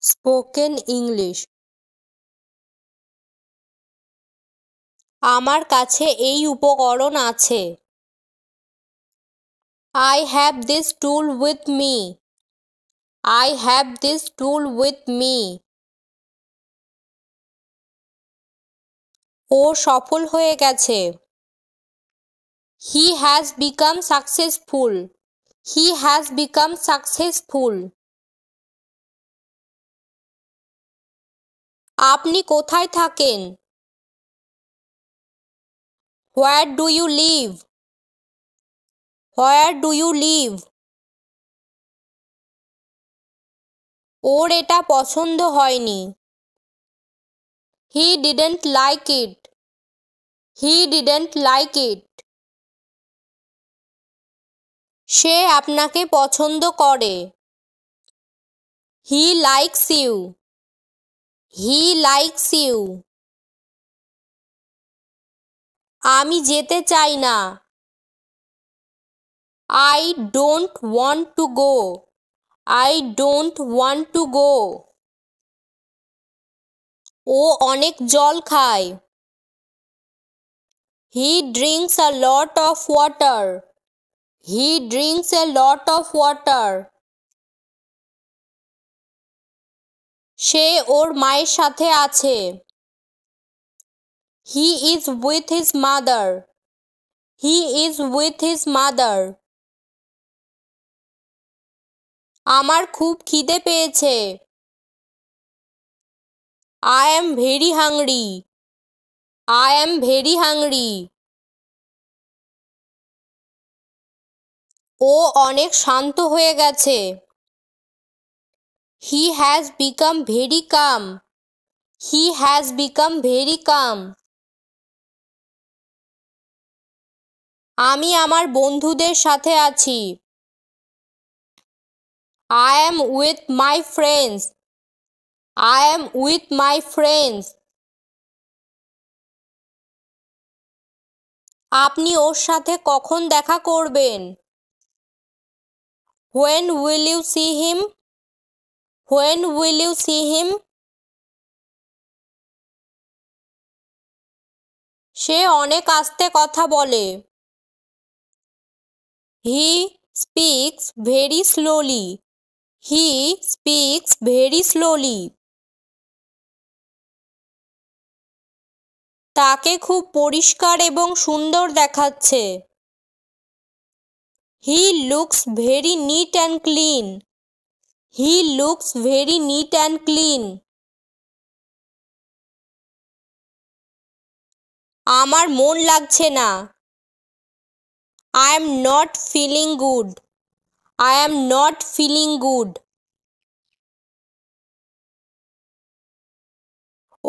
Spoken English. আমার কাছে এই উপকরণ আছে। I have this tool with me. I have this tool with me. ও সফল হয়ে গেছে। He has become successful. He has become successful. আপনি কোথায় থাকেন? Where do you live? Where do you live? ওর এটা পছন্দ হয়নি। He didn't like it. He didn't like it. সে আপনাকে পছন্দ করে। He likes you. He likes you. আমি যেতে চাই না। I don't want to go. I don't want to go. ও অনেক জল খায়। He drinks a lot of water. He drinks a lot of water. সে ওর মায়ের সাথে আছে। He is with his mother. He is with his mother. আমার খুব খিদে পেয়েছে। I am very hungry. I am very hungry. ও অনেক শান্ত হয়ে গেছে। He has become very calm. He has become very calm. আমি আমার বন্ধুদের সাথে আছি। I am with my friends. I am with my friends. আপনি ওর সাথে কখন দেখা করবেন? When will you see him? When will you see him? সে অনেক আস্তে কথা বলে। He speaks very slowly. He speaks very slowly. তাকে খুব পরিষ্কার এবং সুন্দর দেখাচ্ছে। He looks very neat and clean. He looks very neat and clean. আমার মন লাগছে না। I am not feeling good. I am not feeling good.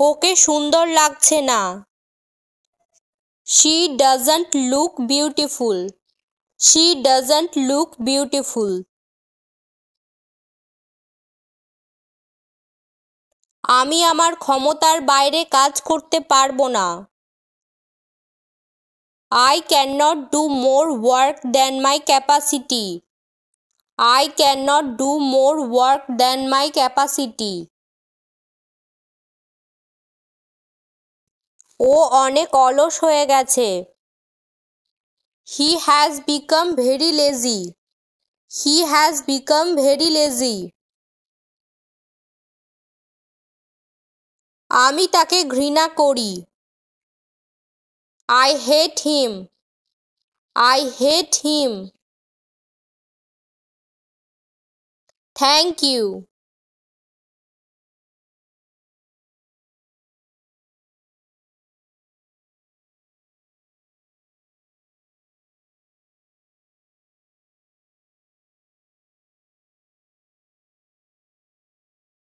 ওকে সুন্দর লাগছে না। She doesn't look beautiful. She doesn't look beautiful. আমি আমার ক্ষমতার বাইরে কাজ করতে পারবো না। I cannot do more work than my capacity. I cannot do more work than my capacity. ও অনেক অলস হয়ে গেছে। He has become very lazy. He has become very lazy. আমি তাকে ঘৃণা করি। I hate him. I hate him. Thank you.